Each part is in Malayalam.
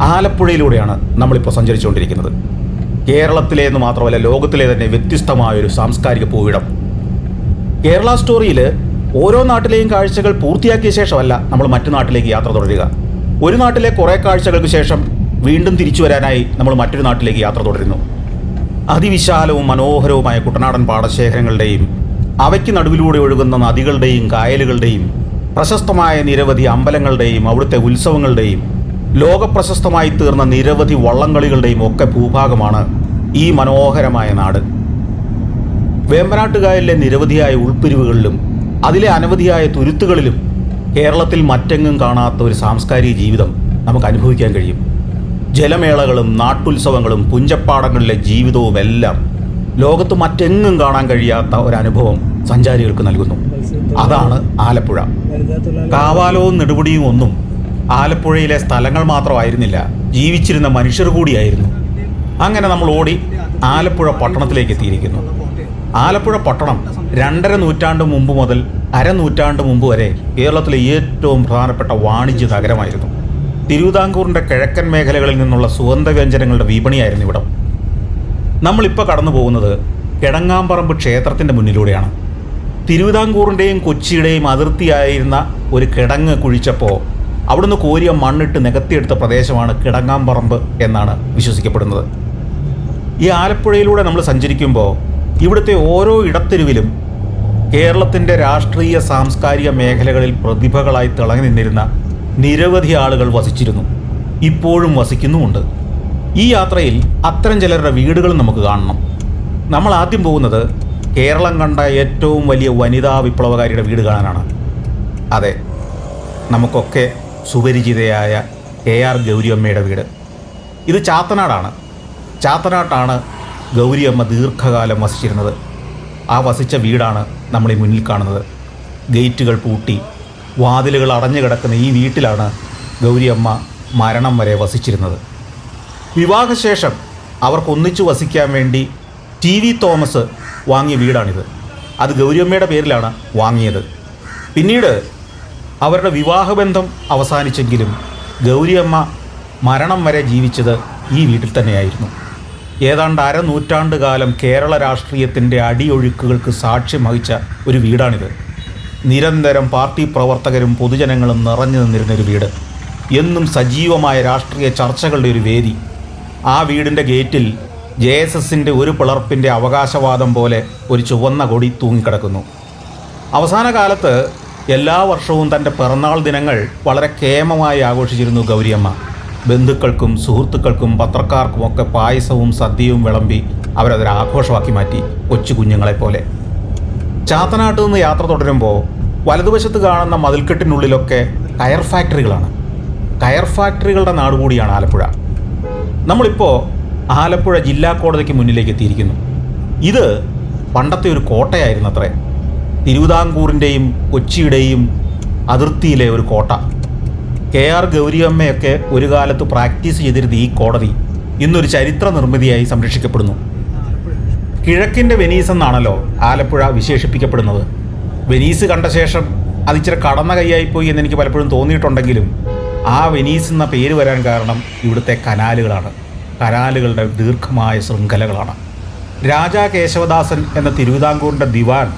ആലപ്പുഴയിലൂടെയാണ് നമ്മളിപ്പോൾ സഞ്ചരിച്ചുകൊണ്ടിരിക്കുന്നത്. കേരളത്തിലെ എന്ന് മാത്രമല്ല, ലോകത്തിലെ തന്നെ വ്യത്യസ്തമായൊരു സാംസ്കാരിക പൂവിടം. കേരള സ്റ്റോറിയിൽ ഓരോ നാട്ടിലെയും കാഴ്ചകൾ പൂർത്തിയാക്കിയ ശേഷമല്ല നമ്മൾ മറ്റു നാട്ടിലേക്ക് യാത്ര തുടരുക. ഒരു നാട്ടിലെ കുറേ കാഴ്ചകൾക്ക് ശേഷം വീണ്ടും തിരിച്ചു വരാനായി നമ്മൾ മറ്റൊരു നാട്ടിലേക്ക് യാത്ര തുടരുന്നു. അതിവിശാലവും മനോഹരവുമായ കുട്ടനാടൻ പാടശേഖരങ്ങളുടെയും അവയ്ക്ക് നടുവിലൂടെ ഒഴുകുന്ന നദികളുടെയും കായലുകളുടെയും പ്രശസ്തമായ നിരവധി അമ്പലങ്ങളുടെയും അവിടുത്തെ ഉത്സവങ്ങളുടെയും ലോകപ്രശസ്തമായി തീർന്ന നിരവധി വള്ളംകളികളുടെയും ഒക്കെ ഭൂഭാഗമാണ് ഈ മനോഹരമായ നാട്. വേമ്പനാട്ടുകായലിലെ നിരവധിയായ ഉൾപ്പിരിവുകളിലും അതിലെ അനവധിയായ തുരുത്തുകളിലും കേരളത്തിൽ മറ്റെങ്ങും കാണാത്ത ഒരു സാംസ്കാരിക ജീവിതം നമുക്ക് അനുഭവിക്കാൻ കഴിയും. ജലമേളകളും നാട്ടുത്സവങ്ങളും പുഞ്ചപ്പാടങ്ങളിലെ ജീവിതവും എല്ലാം ലോകത്ത് മറ്റെങ്ങും കാണാൻ കഴിയാത്ത ഒരനുഭവം സഞ്ചാരികൾക്ക് നൽകുന്നു. അതാണ് ആലപ്പുഴ. കാവാലവും നെടുമുടിയും ഒന്നും ആലപ്പുഴയിലെ സ്ഥലങ്ങൾ മാത്രമായിരുന്നില്ല, ജീവിച്ചിരുന്ന മനുഷ്യർ കൂടിയായിരുന്നു. അങ്ങനെ നമ്മൾ ഓടി ആലപ്പുഴ പട്ടണത്തിലേക്ക് എത്തിയിരിക്കുന്നു. ആലപ്പുഴ പട്ടണം 2.5 നൂറ്റാണ്ട് മുമ്പ് മുതൽ അരനൂറ്റാണ്ട് മുമ്പ് വരെ കേരളത്തിലെ ഏറ്റവും പ്രധാനപ്പെട്ട വാണിജ്യ നഗരമായിരുന്നു. തിരുവിതാംകൂറിൻ്റെ കിഴക്കൻ മേഖലകളിൽ നിന്നുള്ള സുഗന്ധവ്യഞ്ജനങ്ങളുടെ വിപണിയായിരുന്നു ഇവിടം. നമ്മളിപ്പോൾ കടന്നു പോകുന്നത് കിടങ്ങാമ്പറമ്പ് ക്ഷേത്രത്തിൻ്റെ മുന്നിലൂടെയാണ്. തിരുവിതാംകൂറിൻ്റെയും കൊച്ചിയുടെയും അതിർത്തിയായിരുന്ന ഒരു കിടങ്ങ് കുഴിച്ചപ്പോൾ അവിടുന്ന് കോരിയ മണ്ണിട്ട് നികത്തിയെടുത്ത പ്രദേശമാണ് കിടങ്ങാമ്പറമ്പ് എന്നാണ് വിശ്വസിക്കപ്പെടുന്നത്. ഈ ആലപ്പുഴയിലൂടെ നമ്മൾ സഞ്ചരിക്കുമ്പോൾ ഇവിടുത്തെ ഓരോ ഇടത്തെരുവിലും കേരളത്തിൻ്റെ രാഷ്ട്രീയ സാംസ്കാരിക മേഖലകളിൽ പ്രതിഭകളായി തിളങ്ങി നിന്നിരുന്ന നിരവധി ആളുകൾ വസിച്ചിരുന്നു, ഇപ്പോഴും വസിക്കുന്നുമുണ്ട്. ഈ യാത്രയിൽ അത്തരം ചിലരുടെ വീടുകൾ നമുക്ക് കാണണം. നമ്മൾ ആദ്യം പോകുന്നത് കേരളം കണ്ട ഏറ്റവും വലിയ വനിതാ വിപ്ലവകാരിയുടെ വീട് കാണാനാണ്. അതെ, നമുക്കൊക്കെ സുപരിചിതയായ KR ഗൗരിയമ്മയുടെ വീട്. ഇത് ചാത്തനാടാണ്. ചാത്തനാട്ടാണ് ഗൗരിയമ്മ ദീർഘകാലം വസിച്ചിരുന്നത്. ആ വസിച്ച വീടാണ് നമ്മൾ ഈ മുന്നിൽ കാണുന്നത്. ഗേറ്റുകൾ പൂട്ടി വാതിലുകൾ അടഞ്ഞു കിടക്കുന്ന ഈ വീട്ടിലാണ് ഗൗരിയമ്മ മരണം വരെ വസിച്ചിരുന്നത്. വിവാഹശേഷം അവർക്കൊന്നിച്ചു വസിക്കാൻ വേണ്ടി TV തോമസ് വാങ്ങിയ വീടാണിത്. അത് ഗൗരിയമ്മയുടെ പേരിലാണ് വാങ്ങിയത്. പിന്നീട് അവരുടെ വിവാഹബന്ധം അവസാനിച്ചെങ്കിലും ഗൗരിയമ്മ മരണം വരെ ജീവിച്ചത് ഈ വീട്ടിൽ തന്നെയായിരുന്നു. ഏതാണ്ട് അരനൂറ്റാണ്ട് കാലം കേരള രാഷ്ട്രീയത്തിൻ്റെ അടിയൊഴുക്കുകൾക്ക് സാക്ഷ്യം വഹിച്ച ഒരു വീടാണിത്. നിരന്തരം പാർട്ടി പ്രവർത്തകരും പൊതുജനങ്ങളും നിറഞ്ഞു നിന്നിരുന്നൊരു വീട്. എന്നും സജീവമായ രാഷ്ട്രീയ ചർച്ചകളുടെ ഒരു വേദി. ആ വീടിൻ്റെ ഗേറ്റിൽ JSSൻ്റെ ഒരു പിളർപ്പിൻ്റെ അവകാശവാദം പോലെ ഒരു ചുവന്ന കൊടി തൂങ്ങിക്കിടക്കുന്നു. അവസാന കാലത്ത് എല്ലാ വർഷവും തൻ്റെ പിറന്നാൾ ദിനങ്ങൾ വളരെ കേമമായി ആഘോഷിച്ചിരുന്നു ഗൗരിയമ്മ. ബന്ധുക്കൾക്കും സുഹൃത്തുക്കൾക്കും പത്രക്കാർക്കുമൊക്കെ പായസവും സദ്യയും വിളമ്പി അവരതൊരു ആഘോഷമാക്കി മാറ്റി, കൊച്ചു കുഞ്ഞുങ്ങളെപ്പോലെ. ചാത്തനാട്ട് നിന്ന് യാത്ര തുടരുമ്പോൾ വലതുവശത്ത് കാണുന്ന മതിൽക്കെട്ടിനുള്ളിലൊക്കെ കയർ ഫാക്ടറികളാണ്. കയർ ഫാക്ടറികളുടെ നാട് കൂടിയാണ് ആലപ്പുഴ. നമ്മളിപ്പോൾ ആലപ്പുഴ ജില്ലാ കോടതിക്ക് മുന്നിലേക്ക് എത്തിയിരിക്കുന്നു. ഇത് പണ്ടത്തെ ഒരു കോട്ടയായിരുന്നു അത്രേ. തിരുവിതാംകൂറിൻ്റെയും കൊച്ചിയുടെയും അതിർത്തിയിലെ ഒരു കോട്ട. KR ഗൗരിയമ്മയൊക്കെ ഒരു കാലത്ത് പ്രാക്ടീസ് ചെയ്തിരുന്ന ഈ കോടതി ഇന്നൊരു ചരിത്ര നിർമ്മിതിയായി സംരക്ഷിക്കപ്പെടുന്നു. കിഴക്കിൻ്റെ വെനീസ് എന്നാണല്ലോ ആലപ്പുഴ വിശേഷിപ്പിക്കപ്പെടുന്നത്. വെനീസ് കണ്ട ശേഷം അതിച്ചിരി കടന്ന കൈയായിപ്പോയി എന്നെനിക്ക് പലപ്പോഴും തോന്നിയിട്ടുണ്ടെങ്കിലും ആ വെനീസ് എന്ന പേര് വരാൻ കാരണം ഇവിടുത്തെ കനാലുകളാണ്. കനാലുകളുടെ ദീർഘമായ ശൃംഖലകളാണ്. രാജാ കേശവദാസൻ എന്ന തിരുവിതാംകൂറിൻ്റെ ദിവാൻ,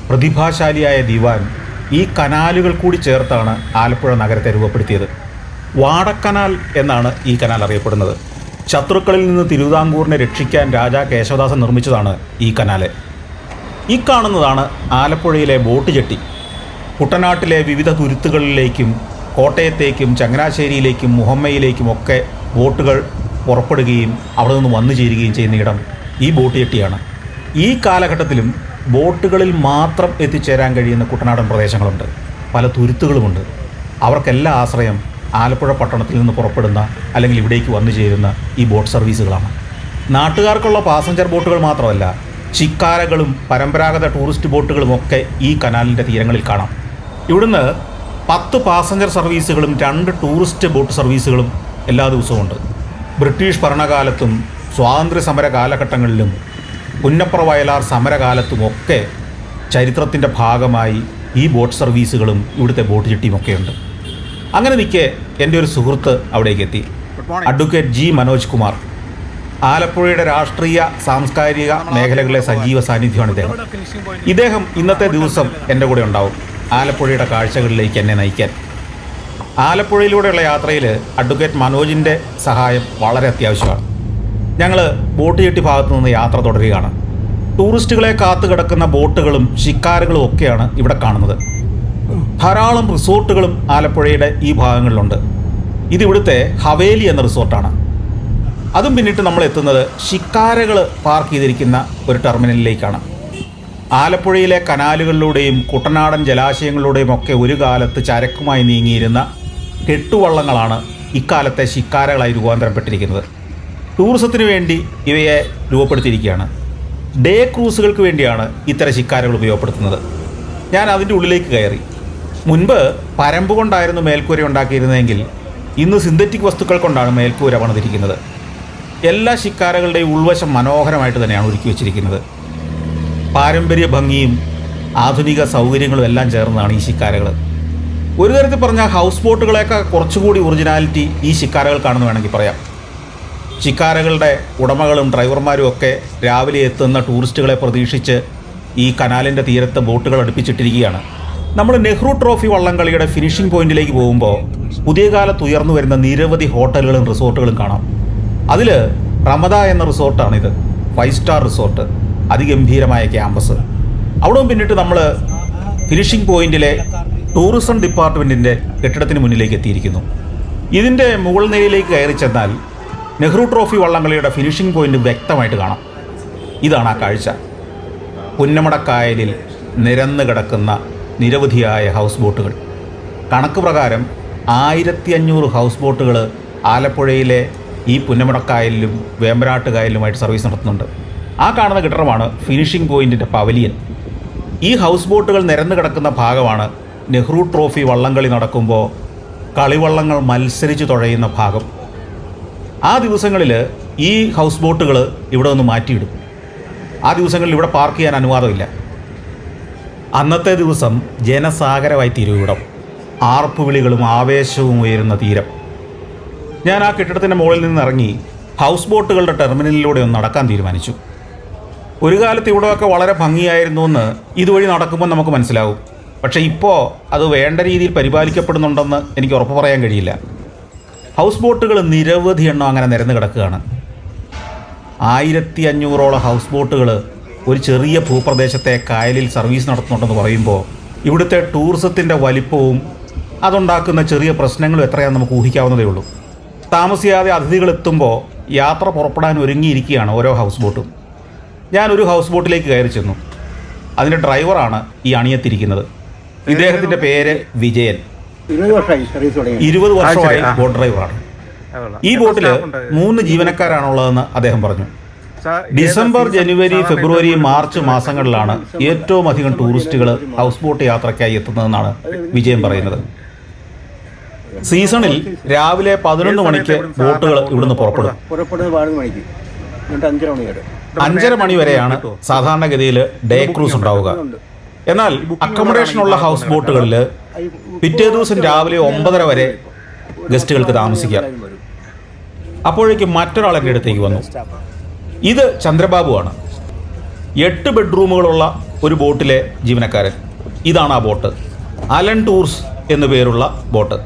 പ്രതിഭാശാലിയായ ദിവാൻ, ഈ കനാലുകൾ കൂടി ചേർത്താണ് ആലപ്പുഴ നഗരത്തെ രൂപപ്പെടുത്തിയത്. വാടക്കനാൽ എന്നാണ് ഈ കനാൽ അറിയപ്പെടുന്നത്. ശത്രുക്കളിൽ നിന്ന് തിരുവിതാംകൂറിനെ രക്ഷിക്കാൻ രാജാ കേശവദാസൻ നിർമ്മിച്ചതാണ് ഈ കനാല്. ഈ കാണുന്നതാണ് ആലപ്പുഴയിലെ ബോട്ട് ജെട്ടി. കുട്ടനാട്ടിലെ വിവിധ തുരുത്തുകളിലേക്കും കോട്ടയത്തേക്കും ചങ്ങനാശ്ശേരിയിലേക്കും മുഹമ്മയിലേക്കും ഒക്കെ ബോട്ടുകൾ പുറപ്പെടുകയും അവിടെ നിന്ന് വന്നു ചേരുകയും ചെയ്യുന്ന ഇടം ഈ ബോട്ട് ജെട്ടിയാണ്. ഈ കാലഘട്ടത്തിലും ബോട്ടുകളിൽ മാത്രം എത്തിച്ചേരാൻ കഴിയുന്ന കുട്ടനാടൻ പ്രദേശങ്ങളുണ്ട്. പല തുരുത്തുകളുമുണ്ട്. അവർക്കെല്ലാം ആശ്രയം ആലപ്പുഴ പട്ടണത്തിൽ നിന്ന് പുറപ്പെടുന്ന അല്ലെങ്കിൽ ഇവിടേക്ക് വന്നു ചേരുന്ന ഈ ബോട്ട് സർവീസുകളാണ്. നാട്ടുകാർക്കുള്ള പാസഞ്ചർ ബോട്ടുകൾ മാത്രമല്ല, ശിക്കാരകളും പരമ്പരാഗത ടൂറിസ്റ്റ് ബോട്ടുകളും ഒക്കെ ഈ കനാലിൻ്റെ തീരങ്ങളിൽ കാണാം. ഇവിടുന്ന് 10 പാസഞ്ചർ സർവീസുകളും 2 ടൂറിസ്റ്റ് ബോട്ട് സർവീസുകളും എല്ലാ ദിവസവും ഉണ്ട്. ബ്രിട്ടീഷ് ഭരണകാലത്തും സ്വാതന്ത്ര്യ സമര കാലഘട്ടങ്ങളിലും പുന്നപ്ര വയലാർ സമരകാലത്തുമൊക്കെ ചരിത്രത്തിൻ്റെ ഭാഗമായി ഈ ബോട്ട് സർവീസുകളും ഇവിടുത്തെ ബോട്ട് ജെട്ടിയുമൊക്കെയുണ്ട്. അങ്ങനെ നിൽക്കെ എൻ്റെ ഒരു സുഹൃത്ത് അവിടേക്ക് എത്തി. Advocate G Manoj Kumar. ആലപ്പുഴയുടെ രാഷ്ട്രീയ സാംസ്കാരിക മേഖലകളിലെ സജീവ സാന്നിധ്യമാണ് ഇദ്ദേഹം ഇന്നത്തെ ദിവസം എൻ്റെ കൂടെ ഉണ്ടാവും, ആലപ്പുഴയുടെ കാഴ്ചകളിലേക്ക് എന്നെ നയിക്കാൻ. ആലപ്പുഴയിലൂടെയുള്ള യാത്രയിൽ അഡ്വക്കേറ്റ് മനോജിൻ്റെ സഹായം വളരെ അത്യാവശ്യമാണ്. ഞങ്ങൾ ബോട്ട് ജെട്ടി ഭാഗത്തു നിന്ന് യാത്ര തുടരുകയാണ്. ടൂറിസ്റ്റുകളെ കാത്തു കിടക്കുന്ന ബോട്ടുകളും ശിക്കാരകളും ഒക്കെയാണ് ഇവിടെ കാണുന്നത്. ധാരാളം റിസോർട്ടുകളും ആലപ്പുഴയുടെ ഈ ഭാഗങ്ങളിലുണ്ട്. ഇതിവിടുത്തെ ഹവേലി എന്ന റിസോർട്ടാണ്. അതും പിന്നിട്ട് നമ്മൾ എത്തുന്നത് ശിക്കാരകൾ പാർക്ക് ചെയ്തിരിക്കുന്ന ഒരു ടെർമിനലിലേക്കാണ്. ആലപ്പുഴയിലെ കനാലുകളിലൂടെയും കുട്ടനാടൻ ജലാശയങ്ങളിലൂടെയും ഒക്കെ ഒരു കാലത്ത് ചരക്കുമായി നീങ്ങിയിരുന്ന കെട്ടുവള്ളങ്ങളാണ് ഇക്കാലത്തെ ശിക്കാരകളായി രൂപാന്തരപ്പെട്ടിരിക്കുന്നത്. ടൂറിസത്തിന് വേണ്ടി ഇവയെ രൂപപ്പെടുത്തിയിരിക്കുകയാണ്. ഡേ ക്രൂസുകൾക്ക് വേണ്ടിയാണ് ഇത്തരം ശിക്കാരകൾ ഉപയോഗപ്പെടുത്തുന്നത്. ഞാൻ അതിൻ്റെ ഉള്ളിലേക്ക് കയറി. മുൻപ് പരമ്പ് കൊണ്ടായിരുന്നു മേൽക്കൂര ഉണ്ടാക്കിയിരുന്നതെങ്കിൽ ഇന്ന് സിന്തറ്റിക് വസ്തുക്കൾ കൊണ്ടാണ് മേൽക്കൂര പണിതിരിക്കുന്നത്. എല്ലാ ശിക്കാരകളുടെയും ഉൾവശം മനോഹരമായിട്ട് തന്നെയാണ് ഒരുക്കി വച്ചിരിക്കുന്നത്. പാരമ്പര്യ ഭംഗിയും ആധുനിക സൗകര്യങ്ങളും എല്ലാം ചേർന്നതാണ് ഈ ശിക്കാരകൾ. ഒരു തരത്തിൽ പറഞ്ഞാൽ ഹൗസ് ബോട്ടുകളെയൊക്കെ കുറച്ചുകൂടി ഒറിജിനാലിറ്റി ഈ ശിക്കാരകൾക്കാണെന്ന് വേണമെങ്കിൽ പറയാം. ശിക്കാരകളുടെ ഉടമകളും ഡ്രൈവർമാരും ഒക്കെ രാവിലെ എത്തുന്ന ടൂറിസ്റ്റുകളെ പ്രതീക്ഷിച്ച് ഈ കനാലിൻ്റെ തീരത്ത് ബോട്ടുകൾ അടുപ്പിച്ചിട്ടിരിക്കുകയാണ്. നമ്മൾ നെഹ്റു ട്രോഫി വള്ളംകളിയുടെ ഫിനിഷിംഗ് പോയിന്റിലേക്ക് പോകുമ്പോൾ പുതിയ കാലത്ത് ഉയർന്നു വരുന്ന നിരവധി ഹോട്ടലുകളും റിസോർട്ടുകളും കാണാം. അതിൽ റമദ എന്ന റിസോർട്ടാണിത്. 5 സ്റ്റാർ റിസോർട്ട്, അതിഗംഭീരമായ ക്യാമ്പസ്. അവിടെ പിന്നിട്ട് നമ്മൾ ഫിനിഷിംഗ് പോയിന്റിലെ ടൂറിസം ഡിപ്പാർട്ട്മെൻറ്റിൻ്റെ കെട്ടിടത്തിന് മുന്നിലേക്ക് എത്തിയിരിക്കുന്നു. ഇതിൻ്റെ മുകൾ നിലയിലേക്ക് കയറി ചെന്നാൽ നെഹ്റു ട്രോഫി വള്ളംകളിയുടെ ഫിനിഷിംഗ് പോയിന്റ് വ്യക്തമായിട്ട് കാണാം. ഇതാണ് ആ കാഴ്ച. പുന്നമടക്കായലിൽ നിരന്ന് കിടക്കുന്ന നിരവധിയായ ഹൗസ് ബോട്ടുകൾ. കണക്ക് പ്രകാരം 1500 ഹൗസ് ബോട്ടുകൾ ആലപ്പുഴയിലെ ഈ പുന്നമടക്കായലിലും വേമ്പനാട്ട് കായലിലുമായിട്ട് സർവീസ് നടത്തുന്നുണ്ട്. ആ കാണുന്ന കെട്ടിടമാണ് ഫിനിഷിംഗ് പോയിന്റിൻ്റെ പവലിയൻ. ഈ ഹൗസ് ബോട്ടുകൾ നിരന്ന് കിടക്കുന്ന ഭാഗമാണ് നെഹ്റു ട്രോഫി വള്ളംകളി നടക്കുമ്പോൾ കളിവള്ളങ്ങൾ മത്സരിച്ച് തുഴയുന്ന ഭാഗം. ആ ദിവസങ്ങളിൽ ഈ ഹൗസ് ബോട്ടുകൾ ഇവിടെ ഒന്ന് മാറ്റിയിടും. ആ ദിവസങ്ങളിൽ ഇവിടെ പാർക്ക് ചെയ്യാൻ അനുവാദമില്ല. അന്നത്തെ ദിവസം ജനസാഗരമായി തീരും ഇവിടം. ആർപ്പുവിളികളും ആവേശവും ഉയരുന്ന തീരം. ഞാൻ ആ കെട്ടിടത്തിൻ്റെ മുകളിൽ നിന്ന് ഇറങ്ങി ഹൗസ് ബോട്ടുകളുടെ ടെർമിനലിലൂടെ ഒന്ന് നടക്കാൻ തീരുമാനിച്ചു. ഒരു കാലത്ത് ഇവിടെയൊക്കെ വളരെ ഭംഗിയായിരുന്നു എന്ന് ഇതുവഴി നടക്കുമ്പോൾ നമുക്ക് മനസ്സിലാവും. പക്ഷേ ഇപ്പോൾ അത് വേണ്ട രീതിയിൽ പരിപാലിക്കപ്പെടുന്നുണ്ടെന്ന് എനിക്ക് ഉറപ്പ് പറയാൻ കഴിയില്ല. ഹൗസ് ബോട്ടുകൾ നിരവധി എണ്ണം അങ്ങനെ നിരന്ന് കിടക്കുകയാണ്. 1500ഓളം ഹൗസ് ബോട്ടുകൾ ഒരു ചെറിയ ഭൂപ്രദേശത്തെ കായലിൽ സർവീസ് നടത്തുന്നുണ്ടെന്ന് പറയുമ്പോൾ ഇവിടുത്തെ ടൂറിസത്തിൻ്റെ വലിപ്പവും അതുണ്ടാക്കുന്ന ചെറിയ പ്രശ്നങ്ങളും എത്രയാണെന്ന് നമുക്ക് ഊഹിക്കാവുന്നതേ ഉള്ളൂ. താമസിയാതെ അതിഥികൾ എത്തുമ്പോൾ യാത്ര പുറപ്പെടാൻ ഒരുങ്ങിയിരിക്കുകയാണ് ഓരോ ഹൗസ് ബോട്ടും. ഞാനൊരു ഹൗസ് ബോട്ടിലേക്ക് കയറി ചെന്നു. അതിൻ്റെ ഡ്രൈവറാണ് ഈ അണിയത്തിരിക്കുന്നത്. ഇദ്ദേഹത്തിൻ്റെ പേര് വിജയൻ. 20 വർഷമായി ബോട്ട് ഡ്രൈവറാണ്. ഈ ബോട്ടിൽ 3 ജീവനക്കാരാണുള്ളതെന്ന് അദ്ദേഹം പറഞ്ഞു. ഡിസംബർ, ജനുവരി, ഫെബ്രുവരി, മാർച്ച് മാസങ്ങളിലാണ് ഏറ്റവും അധികം ടൂറിസ്റ്റുകൾ ഹൗസ് ബോട്ട് യാത്രയ്ക്കായി എത്തുന്നതെന്നാണ് വിജയൻ പറയുന്നത്. സീസണിൽ രാവിലെ 11 മണിക്ക് ബോട്ടുകൾ ഇവിടുന്ന് പുറപ്പെടും. 5:30 മണി വരെയാണ് സാധാരണഗതിയിൽ ഡേ ക്രൂസ് ഉണ്ടാവുക. എന്നാൽ അക്കോമഡേഷനുള്ള ഹൗസ് ബോട്ടുകളിൽ പിറ്റേ ദിവസം രാവിലെ 9:30 വരെ ഗസ്റ്റുകൾക്ക് താമസിക്കാം. അപ്പോഴേക്കും മറ്റൊരാൾ എൻ്റെ അടുത്തേക്ക് വന്നു. ഇത് ചന്ദ്രബാബുവാണ്. 8 ബെഡ്റൂമുകളുള്ള ഒരു ബോട്ടിലെ ജീവനക്കാരൻ. ഇതാണ് ആ ബോട്ട്. അലൻ ടൂർസ് എന്നു പേരുള്ള ബോട്ട്.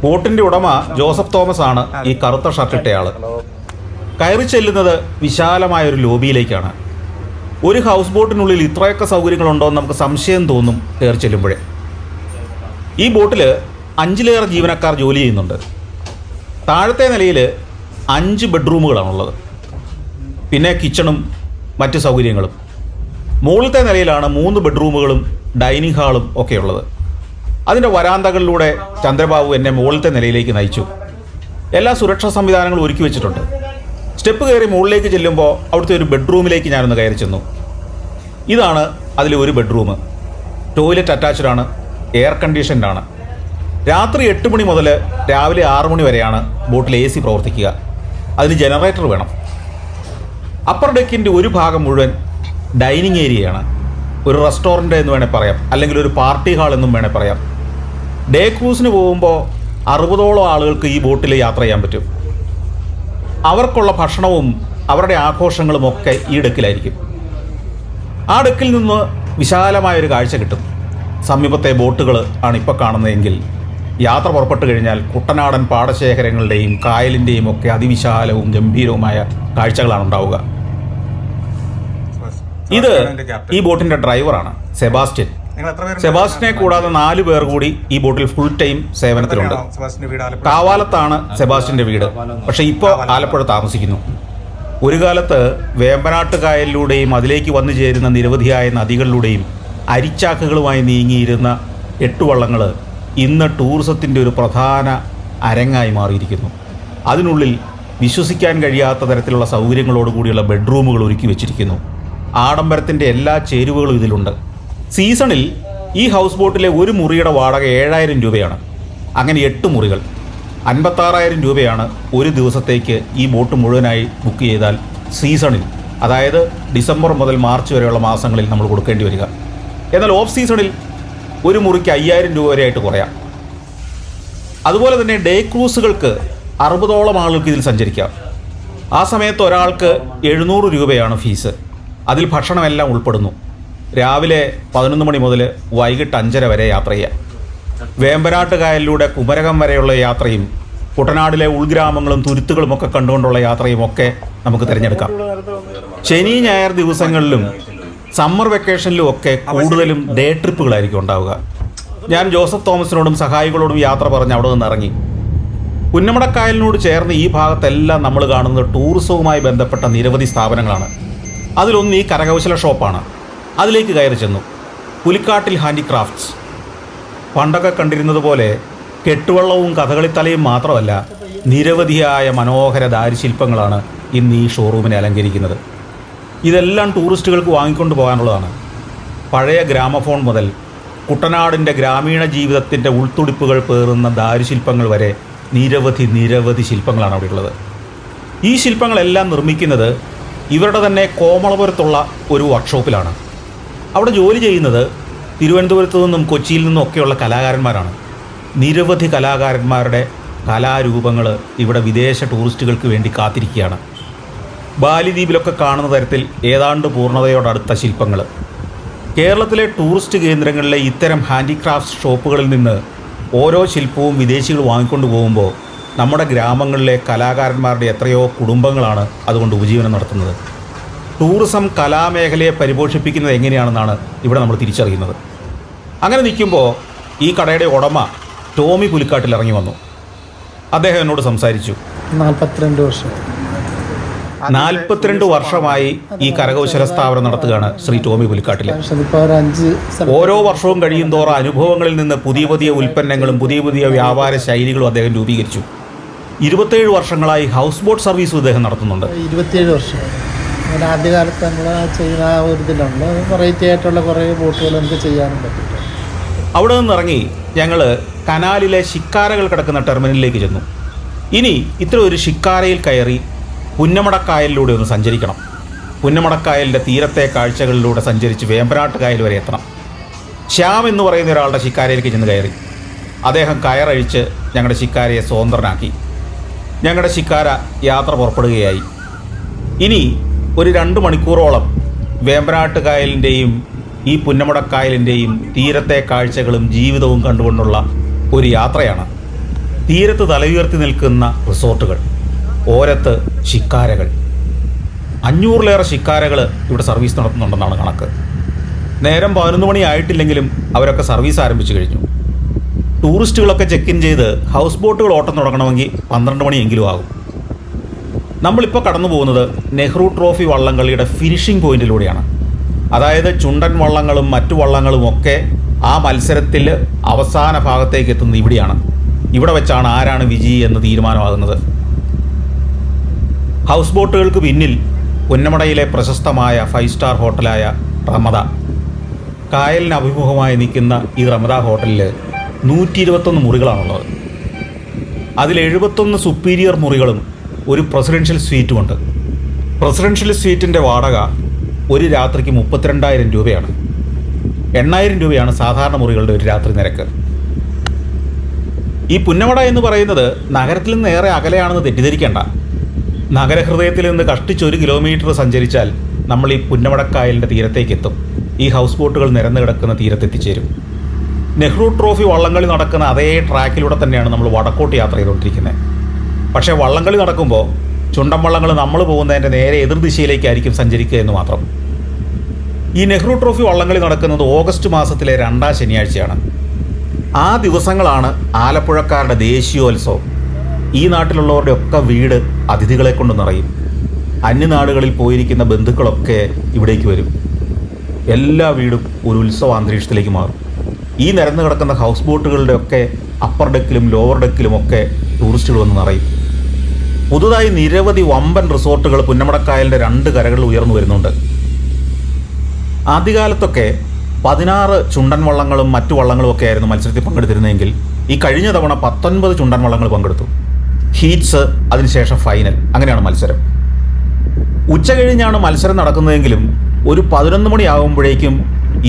ബോട്ടിൻ്റെ ഉടമ ജോസഫ് തോമസ് ആണ് ഈ കറുത്ത ഷർട്ടിട്ടയാൾ. കയറി ചെല്ലുന്നത് വിശാലമായൊരു ലോബിയിലേക്കാണ്. ഒരു ഹൗസ് ബോട്ടിനുള്ളിൽ ഇത്രയൊക്കെ സൗകര്യങ്ങളുണ്ടോ എന്ന് നമുക്ക് സംശയം തോന്നും കയറി ചെല്ലുമ്പോഴേ. ഈ ബോട്ടിൽ 5-ലേറെ ജീവനക്കാർ ജോലി ചെയ്യുന്നുണ്ട്. താഴത്തെ നിലയിൽ 5 ബെഡ്റൂമുകളാണുള്ളത്. പിന്നെ കിച്ചണും മറ്റ് സൗകര്യങ്ങളും. മുകളിലത്തെ നിലയിലാണ് 3 ബെഡ്റൂമുകളും ഡൈനിങ് ഹാളും ഒക്കെയുള്ളത്. അതിൻ്റെ വരാന്തകളിലൂടെ ചന്ദ്രബാബു എന്നെ മുകളിലത്തെ നിലയിലേക്ക് നയിച്ചു. എല്ലാ സുരക്ഷാ സംവിധാനങ്ങളും ഒരുക്കി വെച്ചിട്ടുണ്ട്. സ്റ്റെപ്പ് കയറി മുകളിലേക്ക് ചെല്ലുമ്പോൾ അവിടുത്തെ ഒരു ബെഡ്റൂമിലേക്ക് ഞാനൊന്ന് കയറി ചെന്നു. ഇതാണ് അതിലെ ഒരു ബെഡ്റൂം. ടോയ്ലറ്റ് അറ്റാച്ച്ഡ് ആണ്, എയർ കണ്ടീഷൻഡാണ്. രാത്രി 8 മണി മുതൽ രാവിലെ 6 മണി വരെയാണ് ബോട്ടിൽ AC പ്രവർത്തിക്കുക. അതിന് ജനറേറ്റർ വേണം. അപ്പർ ഡെക്കിൻ്റെ ഒരു ഭാഗം മുഴുവൻ ഡൈനിങ് ഏരിയയാണ്. ഒരു റെസ്റ്റോറൻറ്റ് എന്ന് വേണേൽ പറയാം, അല്ലെങ്കിൽ ഒരു പാർട്ടി ഹാൾ എന്നും വേണേൽ പറയാം. ഡേ ക്രൂസിന് പോകുമ്പോൾ 60ഓളം ആളുകൾക്ക് ഈ ബോട്ടിൽ യാത്ര ചെയ്യാൻ പറ്റും. അവർക്കുള്ള ഭക്ഷണവും അവരുടെ ആഘോഷങ്ങളും ഒക്കെ ഈ ഡെക്കിലായിരിക്കും. ആ ഡെക്കിൽ നിന്ന് വിശാലമായൊരു കാഴ്ച കിട്ടും. സമീപത്തെ ബോട്ടുകൾ ആണ് ഇപ്പോൾ കാണുന്നതെങ്കിൽ യാത്ര പുറപ്പെട്ടു കഴിഞ്ഞാൽ കുട്ടനാടൻ പാടശേഖരങ്ങളുടെയും കായലിൻ്റെയും ഒക്കെ അതിവിശാലവും ഗംഭീരവുമായ കാഴ്ചകളാണ് ഉണ്ടാവുക. ഇത് ഈ ബോട്ടിൻ്റെ ഡ്രൈവറാണ് സെബാസ്റ്റ്യൻ. സെബാസ്റ്റ്യനെ കൂടാതെ 4 പേർ കൂടി ഈ ബോട്ടിൽ ഫുൾ ടൈം സേവനത്തിലുണ്ട്. കാവാലത്താണ് സെബാസ്റ്റ്യൻ്റെ വീട്. പക്ഷേ ഇപ്പോൾ ആലപ്പുഴ താമസിക്കുന്നു. ഒരു കാലത്ത് വേമ്പനാട്ട് കായലിലൂടെയും അതിലേക്ക് വന്നു ചേരുന്ന നിരവധിയായ നദികളിലൂടെയും അരിച്ചാക്കുകളുമായി നീങ്ങിയിരുന്ന 8 വള്ളങ്ങൾ ഇന്ന് ടൂറിസത്തിൻ്റെ ഒരു പ്രധാന അരങ്ങായി മാറിയിരിക്കുന്നു. അതിനുള്ളിൽ വിശ്വസിക്കാൻ കഴിയാത്ത തരത്തിലുള്ള സൗകര്യങ്ങളോടുകൂടിയുള്ള ബെഡ്റൂമുകൾ ഒരുക്കി വെച്ചിരിക്കുന്നു. ആഡംബരത്തിൻ്റെ എല്ലാ ചേരുവകളും ഇതിലുണ്ട്. സീസണിൽ ഈ ഹൗസ് ബോട്ടിലെ ഒരു മുറിയുടെ വാടക 7000 രൂപയാണ്. അങ്ങനെ 8 മുറികൾ 56,000 രൂപയാണ് ഒരു ദിവസത്തേക്ക് ഈ ബോട്ട് മുഴുവനായി ബുക്ക് ചെയ്താൽ സീസണിൽ, അതായത് ഡിസംബർ മുതൽ മാർച്ച് വരെയുള്ള മാസങ്ങളിൽ നമ്മൾ കൊടുക്കേണ്ടി വരിക. എന്നാൽ ഓഫ് സീസണിൽ ഒരു മുറിക്ക് 5000 രൂപ വരെയായിട്ട് കുറയാം. അതുപോലെ തന്നെ ഡേ ക്രൂസുകൾക്ക് 60ഓളം ആളുകൾക്ക് ഇതിൽ സഞ്ചരിക്കാം. ആ സമയത്ത് ഒരാൾക്ക് 700 രൂപയാണ് ഫീസ്. അതിൽ ഭക്ഷണമെല്ലാം ഉൾപ്പെടുന്നു. രാവിലെ 11 മണി മുതൽ വൈകിട്ട് 5:30 വരെ യാത്ര ചെയ്യാം. വേമ്പനാട്ട് കായലിലൂടെ കുമരകം വരെയുള്ള യാത്രയും കുട്ടനാടിലെ ഉൾഗ്രാമങ്ങളും തുരുത്തുകളും ഒക്കെ കണ്ടുകൊണ്ടുള്ള യാത്രയും ഒക്കെ നമുക്ക് തിരഞ്ഞെടുക്കാം. ശനി ഞായർ ദിവസങ്ങളിലും സമ്മർ വെക്കേഷനിലും ഒക്കെ കൂടുതലും ഡേ ട്രിപ്പുകളായിരിക്കും ഉണ്ടാവുക. ഞാൻ ജോസഫ് തോമസിനോടും സഹായികളോടും യാത്ര പറഞ്ഞ് അവിടെ നിന്ന് ഇറങ്ങി. പുന്നമടക്കായലിനോട് ചേർന്ന് ഈ ഭാഗത്തെല്ലാം നമ്മൾ കാണുന്നത് ടൂറിസവുമായി ബന്ധപ്പെട്ട നിരവധി സ്ഥാപനങ്ങളാണ്. അതിലൊന്ന് ഈ കരകൗശല ഷോപ്പാണ്. അതിലേക്ക് കയറി ചെന്നു. പുലിക്കാട്ടിൽ ഹാൻഡിക്രാഫ്റ്റ്സ്. പണ്ടൊക്കെ കണ്ടിരുന്നത് പോലെ കെട്ടുവള്ളവും കഥകളിത്തലയും മാത്രമല്ല, നിരവധിയായ മനോഹര ദാരുശില്പങ്ങളാണ് ഇന്ന് ഈ ഷോറൂമിനെ അലങ്കരിക്കുന്നത്. ഇതെല്ലാം ടൂറിസ്റ്റുകൾക്ക് വാങ്ങിക്കൊണ്ട് പോകാനുള്ളതാണ്. പഴയ ഗ്രാമഫോൺ മുതൽ കുട്ടനാടിൻ്റെ ഗ്രാമീണ ജീവിതത്തിൻ്റെ ഉൾത്തുടിപ്പുകൾ പേറുന്ന ദാരുശില്പങ്ങൾ വരെ നിരവധി ശില്പങ്ങളാണ് അവിടെ ഉള്ളത്. ഈ ശില്പങ്ങളെല്ലാം നിർമ്മിക്കുന്നത് ഇവരുടെ തന്നെ കോമളപുരത്തുള്ള ഒരു വർക്ക്ഷോപ്പിലാണ്. അവിടെ ജോലി ചെയ്യുന്നത് തിരുവനന്തപുരത്തു നിന്നും കൊച്ചിയിൽ നിന്നും ഒക്കെയുള്ള കലാകാരന്മാരാണ്. നിരവധി കലാകാരന്മാരുടെ കലാരൂപങ്ങൾ ഇവിടെ വിദേശ ടൂറിസ്റ്റുകൾക്ക് വേണ്ടി കാത്തിരിക്കുകയാണ്. ബാലിദ്വീപിലൊക്കെ കാണുന്ന തരത്തിൽ ഏതാണ്ട് പൂർണ്ണതയോടടുത്ത ശില്പങ്ങൾ. കേരളത്തിലെ ടൂറിസ്റ്റ് കേന്ദ്രങ്ങളിലെ ഇത്തരം ഹാൻഡിക്രാഫ്റ്റ്സ് ഷോപ്പുകളിൽ നിന്ന് ഓരോ ശില്പവും വിദേശികൾ വാങ്ങിക്കൊണ്ട് പോകുമ്പോൾ നമ്മുടെ ഗ്രാമങ്ങളിലെ കലാകാരന്മാരുടെ എത്രയോ കുടുംബങ്ങളാണ് അതുകൊണ്ട് ഉപജീവനം നടത്തുന്നത്. ടൂറിസം കലാമേഖലയെ പരിപോഷിപ്പിക്കുന്നത് എങ്ങനെയാണെന്നാണ് ഇവിടെ നമ്മൾ തിരിച്ചറിയുന്നത്. അങ്ങനെ നിൽക്കുമ്പോൾ ഈ കടയുടെ ഉടമ ടോമി പുലിക്കാട്ടിൽ ഇറങ്ങി വന്നു. അദ്ദേഹം എന്നോട് സംസാരിച്ചു. 42 വർഷമായി ഈ കരകൗശല സ്ഥാപനം നടത്തുകയാണ് ശ്രീ ടോമി പുലിക്കാട്ടിൽ. ഓരോ വർഷവും കഴിയും തോറും അനുഭവങ്ങളിൽ നിന്ന് പുതിയ ഉൽപ്പന്നങ്ങളും പുതിയ വ്യാപാര ശൈലികളും അദ്ദേഹം രൂപീകരിച്ചു. 27 വർഷങ്ങളായി ഹൗസ് ബോട്ട് സർവീസും അദ്ദേഹം നടത്തുന്നുണ്ട്. 27 വർഷം. ആദ്യകാലത്ത് നമ്മൾ ചെയ്യുന്ന ആ ഒരു ഇതിലുള്ള വെറൈറ്റി ആയിട്ടുള്ള കുറേ ബോട്ടുകൾ നമുക്ക് ചെയ്യാനും പറ്റും. അവിടെ നിന്നിറങ്ങി ഞങ്ങൾ കനാലിലെ ശിക്കാരകൾ കിടക്കുന്ന ടെർമിനലിലേക്ക് ചെന്നു. ഇനി ഇത്ര ഒരു ശിക്കാരയിൽ കയറി പുന്നമടക്കായലിലൂടെ ഒന്ന് സഞ്ചരിക്കണം. പുന്നമടക്കായലിൻ്റെ തീരത്തെ കാഴ്ചകളിലൂടെ സഞ്ചരിച്ച് വേമ്പനാട്ട് കായൽ വരെ എത്തണം. ശ്യാം എന്ന് പറയുന്ന ഒരാളുടെ ശിക്കാരയിലേക്ക് ചെന്ന് കയറി. അദ്ദേഹം കയറഴിച്ച് ഞങ്ങളുടെ ശിക്കാരയെ സ്വതന്ത്രനാക്കി. ഞങ്ങളുടെ ശിക്കാര യാത്ര പുറപ്പെടുകയായി. ഇനി ഒരു 2 മണിക്കൂറോളം വേമ്പനാട്ട് കായലിൻ്റെയും ഈ പുന്നമടക്കായലിൻ്റെയും തീരത്തെ കാഴ്ചകളും ജീവിതവും കണ്ടുകൊണ്ടുള്ള ഒരു യാത്രയാണ്. തീരത്ത് തലയുയർത്തി നിൽക്കുന്ന റിസോർട്ടുകൾ, ഓരത്ത് ശിക്കാരകൾ, 500-ലേറെ ശിക്കാരകൾ ഇവിടെ സർവീസ് നടത്തുന്നുണ്ടെന്നാണ് കണക്ക്. നേരം 11 മണി ആയിട്ടില്ലെങ്കിലും അവരൊക്കെ സർവീസ് ആരംഭിച്ചു കഴിഞ്ഞു. ടൂറിസ്റ്റുകളൊക്കെ ചെക്ക് ഇൻ ചെയ്ത് ഹൗസ് ബോട്ടുകൾ ഓട്ടം തുടങ്ങണമെങ്കിൽ 12 മണിയെങ്കിലും ആകും. നമ്മളിപ്പോൾ കടന്നു പോകുന്നത് നെഹ്റു ട്രോഫി വള്ളംകളിയുടെ ഫിനിഷിംഗ് പോയിന്റിലൂടെയാണ്. അതായത് ചുണ്ടൻ വള്ളങ്ങളും മറ്റു വള്ളങ്ങളും ഒക്കെ ആ മത്സരത്തിൽ അവസാന ഭാഗത്തേക്ക് എത്തുന്നത് ഇവിടെയാണ്. ഇവിടെ വെച്ചാണ് ആരാണ് വിജയി എന്ന് തീരുമാനമാകുന്നത്. ഹൗസ് ബോട്ടുകൾക്ക് പിന്നിൽ പുന്നമടയിലെ പ്രശസ്തമായ 5 സ്റ്റാർ ഹോട്ടലായ റമദ. കായലിന് അഭിമുഖമായി നിൽക്കുന്ന ഈ റമദ ഹോട്ടലിൽ 121 മുറികളാണുള്ളത്. അതിൽ 71 സുപ്പീരിയർ മുറികളും ഒരു പ്രസിഡൻഷ്യൽ സ്വീറ്റുമുണ്ട്. പ്രസിഡൻഷ്യൽ സ്വീറ്റിൻ്റെ വാടക ഒരു രാത്രിക്ക് 32,000 രൂപയാണ്. 8,000 രൂപയാണ് സാധാരണ മുറികളുടെ ഒരു രാത്രി നിരക്ക്. ഈ പുന്നമട എന്ന് പറയുന്നത് നഗരത്തിൽ നിന്ന് ഏറെ അകലെയാണെന്ന് തെറ്റിദ്ധരിക്കേണ്ട. നഗരഹൃദയത്തിൽ നിന്ന് കഷ്ടിച്ച് 1 കിലോമീറ്റർ സഞ്ചരിച്ചാൽ നമ്മൾ ഈ പുന്നമടക്കായലിൻ്റെ തീരത്തേക്ക് എത്തും. ഈ ഹൗസ് ബോട്ടുകൾ നിരന്ന് കിടക്കുന്ന തീരത്തെത്തിച്ചേരും. നെഹ്റു ട്രോഫി വള്ളംകളി നടക്കുന്ന അതേ ട്രാക്കിലൂടെ തന്നെയാണ് നമ്മൾ വടക്കോട്ട് യാത്ര ചെയ്തുകൊണ്ടിരിക്കുന്നത്. പക്ഷേ വള്ളംകളി നടക്കുമ്പോൾ ചുണ്ടൻ വള്ളങ്ങൾ നമ്മൾ പോകുന്നതിൻ്റെ നേരെ എതിർദിശയിലേക്കായിരിക്കും സഞ്ചരിക്കുക എന്ന് മാത്രം. ഈ നെഹ്റു ട്രോഫി വള്ളംകളി നടക്കുന്നത് ഓഗസ്റ്റ് മാസത്തിലെ 2ാം ശനിയാഴ്ചയാണ്. ആ ദിവസങ്ങളാണ് ആലപ്പുഴക്കാരുടെ ദേശീയോത്സവം. ഈ നാട്ടിലുള്ളവരുടെ ഒക്കെ വീട് അതിഥികളെ കൊണ്ട് നിറയും. അന്യനാടുകളിൽ പോയിരിക്കുന്ന ബന്ധുക്കളൊക്കെ ഇവിടേക്ക് വരും. എല്ലാ വീടും ഒരു ഉത്സവ അന്തരീക്ഷത്തിലേക്ക് മാറും. ഈ നിരന്ന് കിടക്കുന്ന ഹൗസ് ബോട്ടുകളുടെ ഒക്കെ അപ്പർ ഡെക്കിലും ലോവർ ഡെക്കിലും ഒക്കെ ടൂറിസ്റ്റുകൾ വന്ന് നിറയും. പുതുതായി നിരവധി വമ്പൻ റിസോർട്ടുകൾ പുന്നമടക്കായലിൻ്റെ 2 കരകളിൽ ഉയർന്നു വരുന്നുണ്ട്. ആദ്യകാലത്തൊക്കെ 16 ചുണ്ടൻ വള്ളങ്ങളും മറ്റു വള്ളങ്ങളും ഒക്കെ ആയിരുന്നു മത്സരത്തിൽ പങ്കെടുത്തിരുന്നതെങ്കിൽ ഈ കഴിഞ്ഞ തവണ 19 ചുണ്ടൻ വള്ളങ്ങൾ പങ്കെടുത്തു. ഹീറ്റ്സ്, അതിനുശേഷം ഫൈനൽ, അങ്ങനെയാണ് മത്സരം. ഉച്ച കഴിഞ്ഞാണ് മത്സരം നടക്കുന്നതെങ്കിലും ഒരു 11 മണിയാകുമ്പോഴേക്കും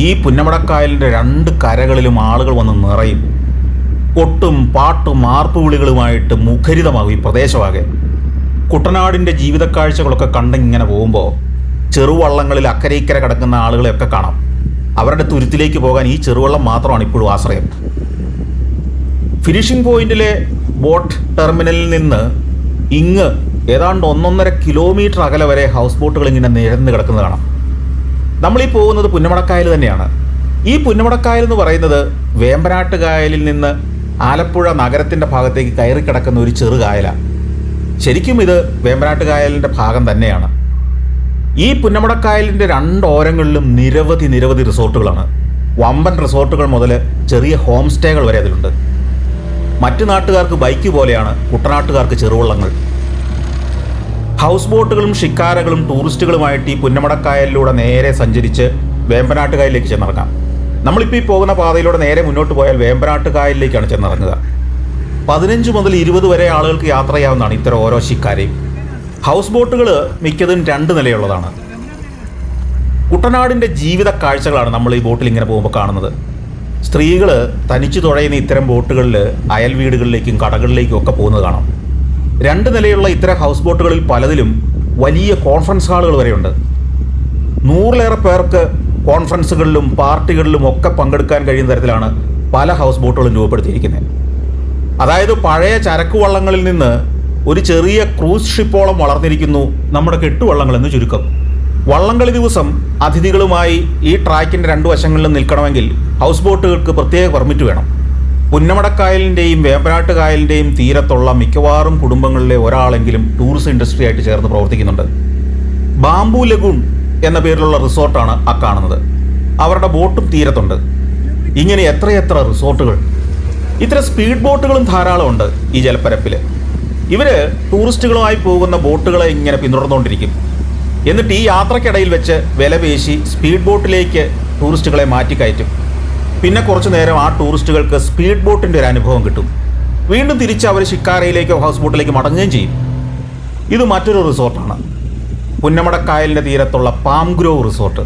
ഈ പുന്നമടക്കായലിൻ്റെ 2 കരകളിലും ആളുകൾ വന്ന് നിറയും. കൊട്ടും പാട്ടും ആർപ്പുവിളികളുമായിട്ട് മുഖരിതമാകും ഈ പ്രദേശമാകെ. കുട്ടനാടിൻ്റെ ജീവിതക്കാഴ്ചകളൊക്കെ കണ്ടിങ്ങനെ പോകുമ്പോൾ ചെറുവള്ളങ്ങളിൽ അക്കരയിക്കര കിടക്കുന്ന ആളുകളെയൊക്കെ കാണാം. അവരുടെ തുരുത്തിലേക്ക് പോകാൻ ഈ ചെറുവള്ളം മാത്രമാണ് ഇപ്പോഴും ആശ്രയം. ഫിനിഷിംഗ് പോയിന്റിലെ ബോട്ട് ടെർമിനലിൽ നിന്ന് ഇങ്ങ് ഏതാണ്ട് 1.5 കിലോമീറ്റർ അകലെ വരെ ഹൗസ് ബോട്ടുകൾ ഇങ്ങനെ നിരന്ന് കിടക്കുന്നത് കാണാം. നമ്മളീ പോകുന്നത് പുന്നമടക്കായൽ തന്നെയാണ്. ഈ പുന്നമടക്കായൽ എന്ന് പറയുന്നത് വേമ്പനാട്ട് കായലിൽ നിന്ന് ആലപ്പുഴ നഗരത്തിൻ്റെ ഭാഗത്തേക്ക് കയറി കിടക്കുന്ന ഒരു ചെറു കായലാണ്. ശരിക്കും ഇത് വേമ്പനാട്ട് കായലിൻ്റെ ഭാഗം തന്നെയാണ്. ഈ പുന്നമടക്കായലിൻ്റെ 2 ഓരങ്ങളിലും നിരവധി റിസോർട്ടുകളാണ്. വമ്പൻ റിസോർട്ടുകൾ മുതൽ ചെറിയ ഹോം സ്റ്റേകൾ വരെ അതിലുണ്ട്. മറ്റു നാട്ടുകാർക്ക് ബൈക്ക് പോലെയാണ് കുട്ടനാട്ടുകാർക്ക് ചെറുവള്ളങ്ങൾ. ഹൗസ് ബോട്ടുകളും ഷിക്കാരകളും ടൂറിസ്റ്റുകളുമായിട്ട് ഈ പുന്നമടക്കായലിലൂടെ നേരെ സഞ്ചരിച്ച് വേമ്പനാട്ട് കായലിലേക്ക് ചെന്നിറങ്ങാം. നമ്മളിപ്പോൾ ഈ പോകുന്ന പാതയിലൂടെ നേരെ മുന്നോട്ട് പോയാൽ വേമ്പനാട്ട് കായലിലേക്കാണ് ചെന്നിറങ്ങുക. 15 മുതൽ 20 വരെ ആളുകൾക്ക് യാത്ര ചെയ്യാവുന്നതാണ് ഇത്തരം ഓരോ ഷിക്കാരെയും. ഹൗസ് ബോട്ടുകൾ മിക്കതും 2 നിലയുള്ളതാണ്. കുട്ടനാടിൻ്റെ ജീവിത കാഴ്ചകളാണ് നമ്മൾ ഈ ബോട്ടിൽ ഇങ്ങനെ പോകുമ്പോൾ കാണുന്നത്. സ്ത്രീകൾ തനിച്ചു തുഴയുന്ന ഇത്തരം ബോട്ടുകളിൽ അയൽ വീടുകളിലേക്കും കടകളിലേക്കും ഒക്കെ പോകുന്നത് കാണാം. 2 നിലയുള്ള ഇത്തരം ഹൗസ് ബോട്ടുകളിൽ പലതിലും വലിയ കോൺഫറൻസ് ഹാളുകൾ വരെയുണ്ട്. 100-ലേറെ പേർക്ക് കോൺഫറൻസുകളിലും പാർട്ടികളിലും ഒക്കെ പങ്കെടുക്കാൻ കഴിയുന്ന തരത്തിലാണ് പല ഹൗസ് ബോട്ടുകളും രൂപപ്പെടുത്തിയിരിക്കുന്നത്. അതായത് പഴയ ചരക്ക് വള്ളങ്ങളിൽ നിന്ന് ഒരു ചെറിയ ക്രൂസ് ഷിപ്പോളം വളർന്നിരിക്കുന്നു നമ്മുടെ കെട്ടുവള്ളങ്ങളെന്ന് ചുരുക്കം. വള്ളംകളി ദിവസം അതിഥികളുമായി ഈ ട്രാക്കിൻ്റെ 2 വശങ്ങളിലും നിൽക്കണമെങ്കിൽ ഹൗസ് ബോട്ടുകൾക്ക് പ്രത്യേക പെർമിറ്റ് വേണം. പുന്നമടക്കായലിൻ്റെയും വേമ്പനാട്ട് കായലിൻ്റെയും തീരത്തുള്ള മിക്കവാറും കുടുംബങ്ങളിലെ ഒരാളെങ്കിലും ടൂറിസം ഇൻഡസ്ട്രി ആയിട്ട് ചേർന്ന് പ്രവർത്തിക്കുന്നുണ്ട്. ബാംബു ലഗൂൺ എന്ന പേരിലുള്ള റിസോർട്ടാണ് ആ കാണുന്നത്. അവരുടെ ബോട്ടും തീരത്തുണ്ട്. ഇങ്ങനെ എത്രയെത്ര റിസോർട്ടുകൾ. ഇത്തരം സ്പീഡ് ബോട്ടുകളും ധാരാളമുണ്ട് ഈ ജലപ്പരപ്പിൽ. ഇവർ ടൂറിസ്റ്റുകളുമായി പോകുന്ന ബോട്ടുകളെ ഇങ്ങനെ പിന്തുടർന്നുകൊണ്ടിരിക്കും. എന്നിട്ട് ഈ യാത്രക്കിടയിൽ വെച്ച് വില പേശി സ്പീഡ് ബോട്ടിലേക്ക് ടൂറിസ്റ്റുകളെ മാറ്റിക്കയറ്റും. പിന്നെ കുറച്ചു നേരം ആ ടൂറിസ്റ്റുകൾക്ക് സ്പീഡ് ബോട്ടിൻ്റെ ഒരു അനുഭവം കിട്ടും. വീണ്ടും തിരിച്ച് അവർ ഷിക്കാരയിലേക്കോ ഹൗസ് ബോട്ടിലേക്ക് മടങ്ങുകയും ചെയ്യും. ഇത് മറ്റൊരു റിസോർട്ടാണ്. പുന്നമടക്കായലിൻ്റെ തീരത്തുള്ള പാം ഗ്രോവ് റിസോർട്ട്.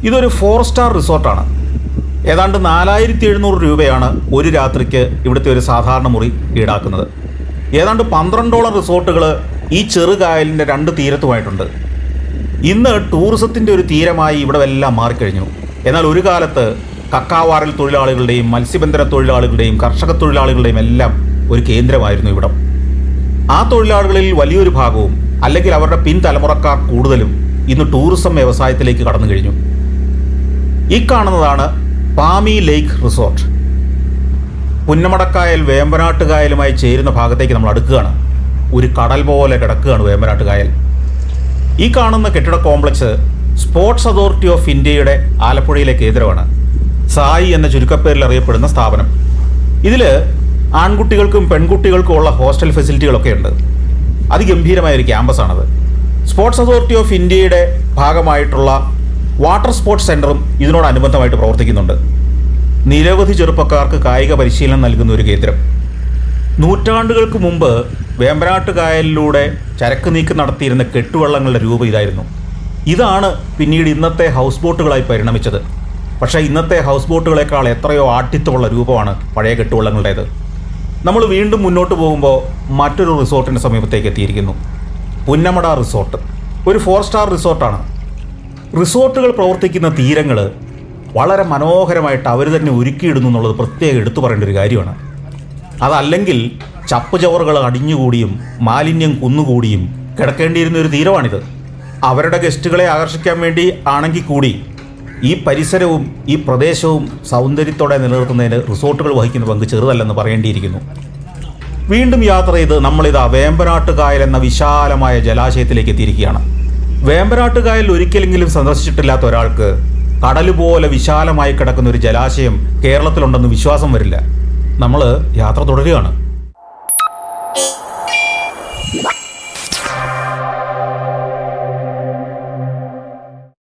ഇതൊരു 4 സ്റ്റാർ റിസോർട്ടാണ്. ഏതാണ്ട് 4700 രൂപയാണ് ഒരു രാത്രിക്ക് ഇവിടുത്തെ ഒരു സാധാരണ മുറി ഈടാക്കുന്നത്. ഏതാണ്ട് 12ഓളം റിസോർട്ടുകൾ ഈ ചെറുകായലിൻ്റെ 2 തീരത്തുമായിട്ടുണ്ട്. ഇന്ന് ടൂറിസത്തിൻ്റെ ഒരു തീരമായി ഇവിടെ എല്ലാം മാറിക്കഴിഞ്ഞു. എന്നാൽ ഒരു കാലത്ത് കക്കാവാറൽ തൊഴിലാളികളുടെയും മത്സ്യബന്ധന തൊഴിലാളികളുടെയും കർഷക തൊഴിലാളികളുടെയും എല്ലാം ഒരു കേന്ദ്രമായിരുന്നു ഇവിടം. ആ തൊഴിലാളികളിൽ വലിയൊരു ഭാഗവും അല്ലെങ്കിൽ അവരുടെ പിൻതലമുറക്കാർ കൂടുതലും ഇന്ന് ടൂറിസം വ്യവസായത്തിലേക്ക് കടന്നു കഴിഞ്ഞു. ഈ കാണുന്നതാണ് പാമി ലേക്ക് റിസോർട്ട്. പുന്നമടക്കായൽ വേമ്പനാട്ട് കായലുമായി ചേരുന്ന ഭാഗത്തേക്ക് നമ്മൾ അടുക്കുകയാണ്. ഒരു കടൽ പോലെ കിടക്കുകയാണ് വേമ്പനാട്ട് കായൽ. ഈ കാണുന്ന കെട്ടിട കോംപ്ലക്സ് സ്പോർട്സ് അതോറിറ്റി ഓഫ് ഇന്ത്യയുടെ ആലപ്പുഴയിലെ കേന്ദ്രമാണ്. സായി എന്ന ചുരുക്കപ്പേരിൽ അറിയപ്പെടുന്ന സ്ഥാപനം. ഇതിൽ ആൺകുട്ടികൾക്കും പെൺകുട്ടികൾക്കും ഉള്ള ഹോസ്റ്റൽ ഫെസിലിറ്റികളൊക്കെ ഉണ്ട്. അതിഗംഭീരമായൊരു ക്യാമ്പസാണത്. സ്പോർട്സ് അതോറിറ്റി ഓഫ് ഇന്ത്യയുടെ ഭാഗമായിട്ടുള്ള വാട്ടർ സ്പോർട്സ് സെൻ്ററും ഇതിനോടനുബന്ധമായിട്ട് പ്രവർത്തിക്കുന്നുണ്ട്. നിരവധി ചെറുപ്പക്കാർക്ക് കായിക പരിശീലനം നൽകുന്ന ഒരു കേന്ദ്രം. നൂറ്റാണ്ടുകൾക്ക് മുമ്പ് വേമ്പനാട്ട് കായലിലൂടെ ചരക്ക് നീക്കം നടത്തിയിരുന്ന കെട്ടുവള്ളങ്ങളുടെ രൂപം ഇതായിരുന്നു. ഇതാണ് പിന്നീട് ഇന്നത്തെ ഹൗസ് ബോട്ടുകളായി പരിണമിച്ചത്. പക്ഷേ ഇന്നത്തെ ഹൗസ് ബോട്ടുകളെക്കാൾ എത്രയോ ആഠ്യത്വമുള്ള രൂപമാണ് പഴയ കെട്ടുവള്ളങ്ങളുടേത്. നമ്മൾ വീണ്ടും മുന്നോട്ട് പോകുമ്പോൾ മറ്റൊരു റിസോർട്ടിൻ്റെ സമീപത്തേക്ക് എത്തിയിരിക്കുന്നു. പുന്നമട റിസോർട്ട് ഒരു 4 സ്റ്റാർ റിസോർട്ടാണ്. റിസോർട്ടുകൾ പ്രവർത്തിക്കുന്ന തീരങ്ങൾ വളരെ മനോഹരമായിട്ട് അവർ തന്നെ ഒരുക്കിയിടുന്നു എന്നുള്ളത് പ്രത്യേകം എടുത്തു പറയേണ്ട ഒരു കാര്യമാണ്. അതല്ലെങ്കിൽ ചപ്പുചവറുകൾ അടിഞ്ഞുകൂടിയും മാലിന്യം കുന്നുകൂടിയും കിടക്കേണ്ടിയിരുന്ന ഒരു തീരമാണിത്. അവരുടെ ഗസ്റ്റുകളെ ആകർഷിക്കാൻ വേണ്ടി ആണെങ്കിൽ കൂടി ഈ പരിസരവും ഈ പ്രദേശവും സൗന്ദര്യത്തോടെ നിലനിർത്തുന്നതിന് റിസോർട്ടുകൾ വഹിക്കുന്ന പങ്ക് ചെറുതല്ലെന്ന് പറയേണ്ടിയിരിക്കുന്നു. വീണ്ടും യാത്ര ചെയ്ത് നമ്മളിതാ വേമ്പനാട്ട് കായൽ എന്ന വിശാലമായ ജലാശയത്തിലേക്ക് എത്തിയിരിക്കുകയാണ്. വേമ്പനാട്ട് കായൽ ഒരിക്കലെങ്കിലും സന്ദർശിച്ചിട്ടില്ലാത്ത ഒരാൾക്ക് കടലുപോലെ വിശാലമായി കിടക്കുന്ന ഒരു ജലാശയം കേരളത്തിലുണ്ടെന്ന് വിശ്വാസം വരില്ല. നമ്മൾ യാത്ര തുടരുകയാണ്.